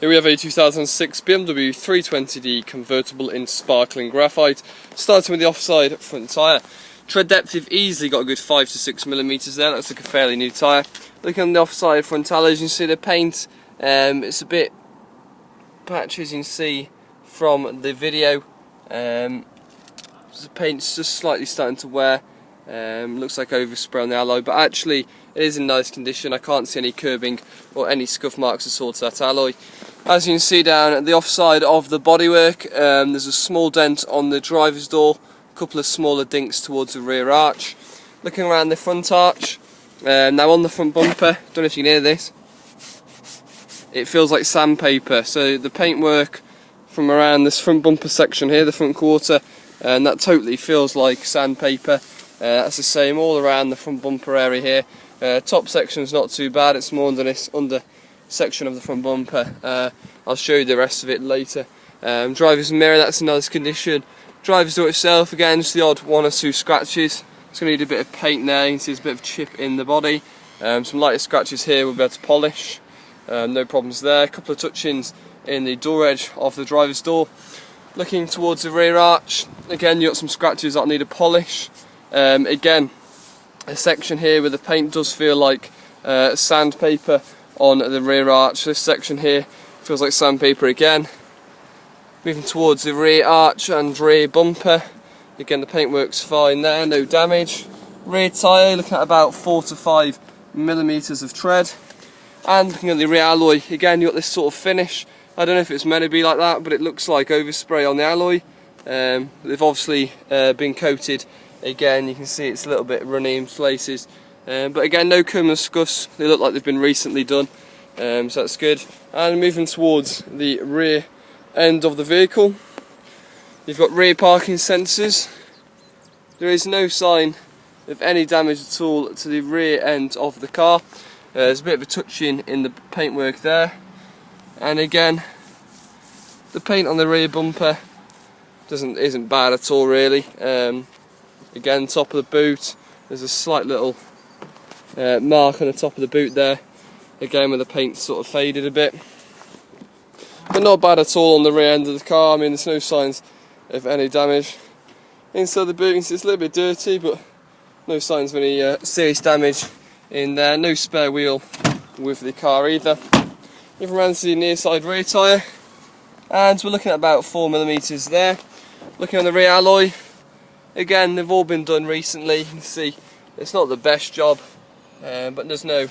Here we have a 2006 BMW 320d convertible in sparkling graphite, starting with the offside front tyre. Tread depth, you've easily got a good 5 to 6 millimeters there. Looks like a fairly new tyre. Looking on the offside front alloys, you can see the paint, it's a bit patchy as you can see from the video. The paint's just slightly starting to wear. Looks like overspray on the alloy, but actually it is in nice condition. I can't see any curbing or any scuff marks at all to that alloy. As you can see down at the offside of the bodywork, there's a small dent on the driver's door, a couple of smaller dinks towards the rear arch. Looking around the front arch, now on the front bumper, don't know if you can hear this, it feels like sandpaper. So the paintwork from around this front bumper section here, the front quarter, and that totally feels like sandpaper. That's the same all around the front bumper area here. Top section's not too bad, it's more under this section of the front bumper. I'll show you the rest of it later. Driver's mirror, that's in nice condition. Driver's door itself, again, just the odd one or two scratches. It's going to need a bit of paint there. You can see there's a bit of chip in the body. Some lighter scratches here we'll be able to polish. No problems there. A couple of touch-ins in the door edge of the driver's door. Looking towards the rear arch, again you've got some scratches that need a polish. Again, a section here where the paint does feel like sandpaper on the rear arch. This section here feels like sandpaper again. Moving towards the rear arch and rear bumper, again the paintwork's fine there, no damage. Rear tyre, looking at about 4 to 5 millimeters of tread. And looking at the rear alloy, again you've got this sort of finish. I don't know if it's meant to be like that, but it looks like overspray on the alloy. They've obviously been coated. Again, you can see it's a little bit runny in places. But again, no cumulus scuffs. They look like they've been recently done, so that's good. And moving towards the rear end of the vehicle, you've got rear parking sensors. There is no sign of any damage at all to the rear end of the car. There's a bit of a touch-in the paintwork there. And again, the paint on the rear bumper isn't bad at all really. Again, top of the boot, there's a slight little mark on the top of the boot there, again where the paint's sort of faded a bit, but not bad at all on the rear end of the car. I mean, there's no signs of any damage. Inside the boot, it's a little bit dirty, but no signs of any serious damage in there. No spare wheel with the car either. Moving around to the near side rear tyre, and we're looking at about 4 millimeters there. Looking on the rear alloy, again they've all been done recently. You can see it's not the best job, but there's a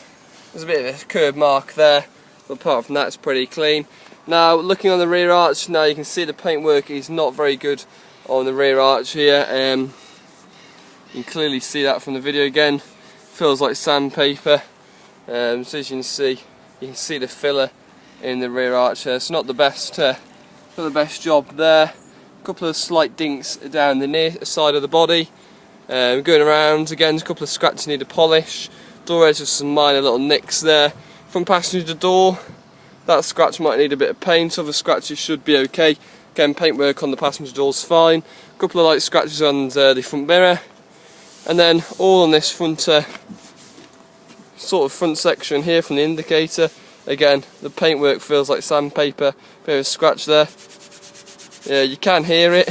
bit of a curb mark there, but apart from that it's pretty clean. Now looking on the rear arch, now you can see the paintwork is not very good on the rear arch here. You can clearly see that from the video again. Feels like sandpaper. So as you can see the filler in the rear arch there. It's not the best job there. A couple of slight dinks down the near side of the body. Going around, again, a couple of scratches need a polish. Door edge, just some minor little nicks there. From passenger door, that scratch might need a bit of paint. Other scratches should be okay. Again, paintwork on the passenger door's fine. A couple of light scratches on the front mirror. And then all on this front front section here from the indicator. Again, the paintwork feels like sandpaper. Bit of a scratch there. Yeah, you can hear it.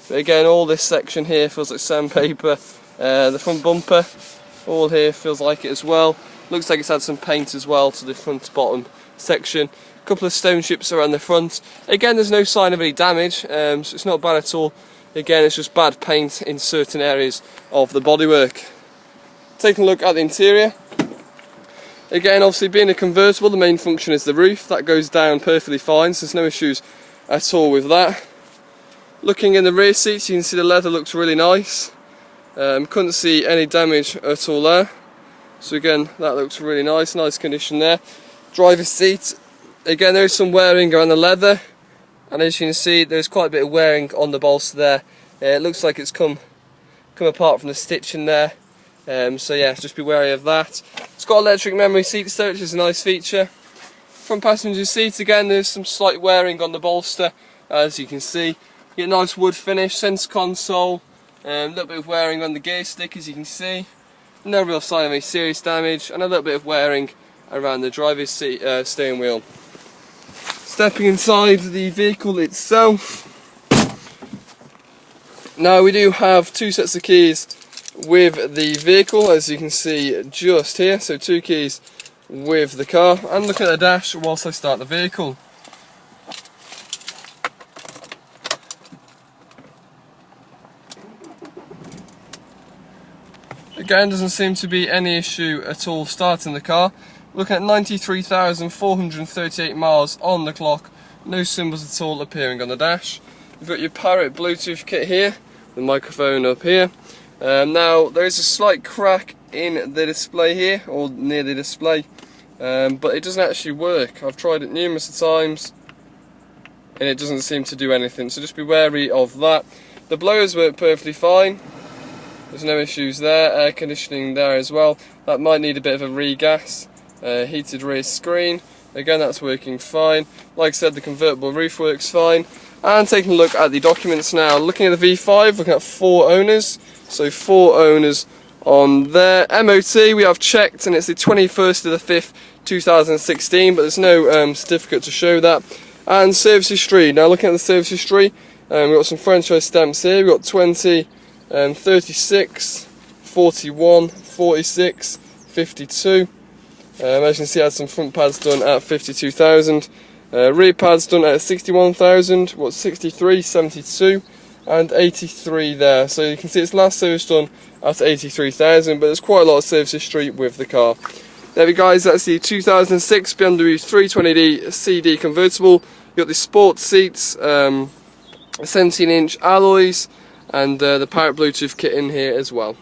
But again, all this section here feels like sandpaper. The front bumper, all here feels like it as well. Looks like it's had some paint as well to the front bottom section. A couple of stone chips around the front. Again, there's no sign of any damage, so it's not bad at all. Again, it's just bad paint in certain areas of the bodywork. Taking a look at the interior. Again, obviously being a convertible, the main function is the roof. That goes down perfectly fine, so there's no issues at all with that. Looking in the rear seats, you can see the leather looks really nice. Couldn't see any damage at all there. So again, that looks really nice condition there. Driver's seat, again there is some wearing around the leather, and as you can see there's quite a bit of wearing on the bolster there. It looks like it's come apart from the stitching there. So yeah, just be wary of that. It's got electric memory seats there, which is a nice feature. Front passenger seat, again there's some slight wearing on the bolster, as you can see. You get a nice wood finish, centre console, a little bit of wearing on the gear stick, as you can see. No real sign of any serious damage, and a little bit of wearing around the driver's seat, steering wheel. Stepping inside the vehicle itself. Now we do have two sets of keys with the vehicle, as you can see just here, so two keys with the car. And look at the dash whilst I start the vehicle. Again, doesn't seem to be any issue at all starting the car. Looking at 93,438 miles on the clock, no symbols at all appearing on the dash. You've got your Parrot Bluetooth kit here, the microphone up here. Now there is a slight crack in the display here, or near the display, but it doesn't actually work. I've tried it numerous times and it doesn't seem to do anything, so just be wary of that. The blowers work perfectly fine. There's no issues there. Air conditioning there as well. That might need a bit of a regas. Heated rear screen, again that's working fine. Like I said, the convertible roof works fine. And taking a look at the documents now, looking at the V5, looking at 4 owners, so 4 owners on there. MOT we have checked, and it's the 21st of the 5th 2016, but there's no certificate to show that. And service history, now looking at the service history, we've got some franchise stamps here. We've got 20, 36, 41, 46, 52. As you can see, I had some front pads done at 52,000, rear pads done at 61,000, 63, 72, and 83 there. So you can see its last service done at 83,000, but there's quite a lot of service history with the car. There we go, guys. That's the 2006 BMW 320d CD convertible. You've got the sport seats, 17-inch alloys, and the Parrot Bluetooth kit in here as well.